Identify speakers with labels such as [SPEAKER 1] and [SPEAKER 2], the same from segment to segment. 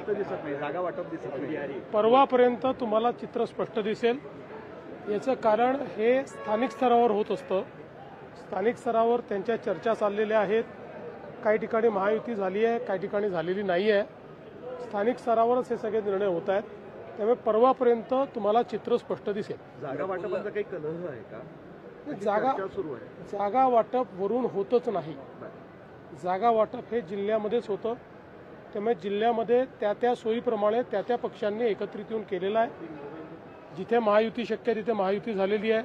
[SPEAKER 1] स्पष्ट दिसत नाही, जागा वाटप दिसत नाही.
[SPEAKER 2] परवापर्यंत तुम्हाला चित्र स्पष्ट दिसेल. याचं कारण हे स्थानिक स्तरावर होत असतं. स्थानिक स्तरावर त्यांच्या चर्चा चाललेल्या आहेत. काही ठिकाणी महायुती झाली आहे, काही ठिकाणी झालेली नाही आहे. स्थानिक स्तरावरच हे सगळे निर्णय होत आहेत. त्यामुळे परवापर्यंत तुम्हाला चित्र स्पष्ट दिसेल.
[SPEAKER 1] जागा वाटपाचा काही कलह आहे का?
[SPEAKER 2] जागा वाटप वरून होतच नाही. जागा वाटप हे जिल्ह्यामध्येच होतं. त्यामुळे जिल्ह्यामध्ये त्या सोयीप्रमाणे त्या पक्षांनी एकत्रित येऊन केलेलं आहे. जिथे महायुती शक्य आहे तिथे महायुती झालेली आहे.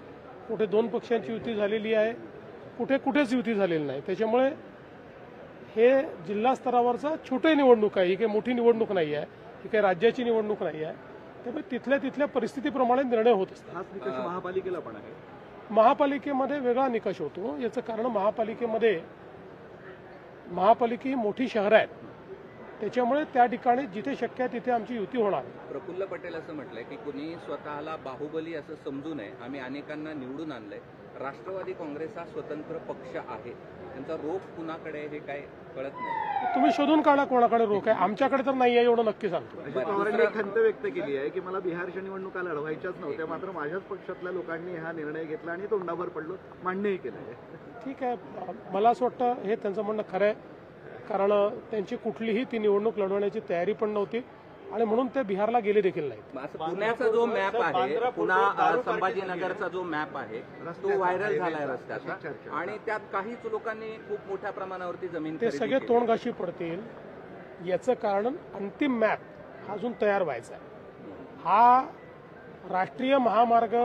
[SPEAKER 2] कुठे 2 पक्षांची युती झालेली आहे, कुठेच युती झालेली नाही. त्याच्यामुळे हे जिल्हा स्तरावरचा छोटी निवडणूक आहे. ही काही मोठी निवडणूक नाही आहे, ही काही राज्याची निवडणूक नाही आहे. त्यामुळे तिथल्या परिस्थितीप्रमाणे निर्णय होत असतात.
[SPEAKER 1] हाच निकष महापालिकेला पण आहे.
[SPEAKER 2] महापालिकेमध्ये वेगळा निकष होतो. याचं कारण महापालिका मोठी शहरं आहेत. त्याच्यामुळे त्या ठिकाणी जिथे शक्य आहे तिथे आमची युती होणार.
[SPEAKER 3] प्रफुल्ल पटेल असं म्हटलंय की कुणी स्वतःला बाहुबली असं समजू नये. आम्ही अनेकांना निवडून आणलंय. राष्ट्रवादी काँग्रेस हा स्वतंत्र पक्ष आहे. त्यांचा रोख कुणाकडे हे काय कळत नाही.
[SPEAKER 2] तुम्ही शोधून काढा कोणाकडे रोख आहे. आमच्याकडे तर नाही आहे एवढं नक्की सांगतो.
[SPEAKER 1] अजित पवारांनी एक खंत व्यक्त केली आहे की मला बिहारच्या निवडणुका लढवायच्याच नव्हत्या, मात्र माझ्याच पक्षातल्या लोकांनी हा निर्णय घेतला आणि तोंडावर पडलो, मान्यही केलं आहे.
[SPEAKER 2] ठीक आहे, मला असं वाटतं हे त्यांचं म्हणणं खरं आहे. कारण त्यांची कुठलीही ती निवडणूक लढवण्याची तयारी पण नव्हती आणि म्हणून ते बिहारला गेले देखील नाही.
[SPEAKER 3] पुण्याचा जो मॅप आहे, पुन्हा संभाजीनगरचा जो मॅप आहे तो व्हायरल झालाय रस्त्याचा आणि त्यात काहीच लोकांनी खूप मोठ्या प्रमाणावरती जमीन
[SPEAKER 2] ते सगळे तोंडघाशी पडतील. याचं कारण अंतिम मॅप अजून तयार व्हायचा आहे. हा राष्ट्रीय महामार्ग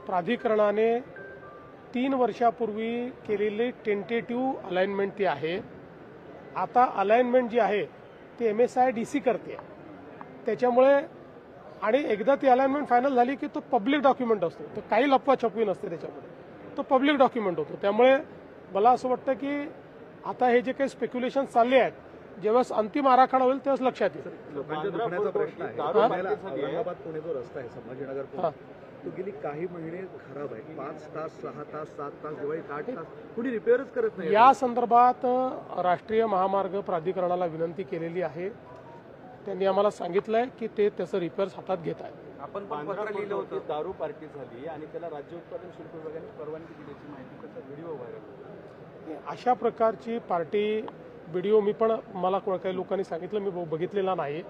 [SPEAKER 2] प्राधिकरणाने 3 वर्षापूर्वी केलेली टेंटेटिव्ह अलाइनमेंट ती आहे. आता अलाइनमेंट जी आहे ती MSIDC करते. त्याच्यामुळे आणि एकदा ती अलाइनमेंट फायनल झाली की तो पब्लिक डॉक्युमेंट असतो. तर काही लपवाछपवी नसते त्याच्यामध्ये, तो पब्लिक डॉक्युमेंट होतो. त्यामुळे मला असं वाटतं की आता हे जे काही स्पेक्युलेशन चालले आहेत, जेव्हा अंतिम आराखडा होईल तेव्हाच लक्षात येईल.
[SPEAKER 1] लोकांच्या दुखण्याचा प्रश्न आहे. औरंगाबाद पुणे जो रस्ता आहे संभाजीनगर तो गेली काही महिने खराब आहे. 5 तास 6 तास 7 तास दिवाळीत 8 तास कुणी रिपेअरच करत नाही.
[SPEAKER 2] या संदर्भात राष्ट्रीय महामार्ग प्राधिकरणाला विनंती केलेली आहे. त्यांनी आम्हाला सांगितलंय की ते त्याचं रिपेअर्स हातात घेत आहेत.
[SPEAKER 1] आपण पत्र लिहिलं होतं, दारू पार्टी झाली आणि त्याला राज्य उत्पादन शुल्क विभागाने परवानगी दिल्याची माहिती त्याचा व्हिडिओ व्हायरल.
[SPEAKER 2] अशा प्रकारची पार्टी व्हिडिओ मला काही लोकांनी सांगितलं, मी बघितलेला नाही.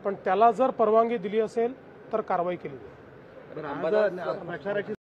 [SPEAKER 2] पण त्याला जर परवानगी दिली असेल तर कारवाई केली जाईल.
[SPEAKER 1] प्रचाराची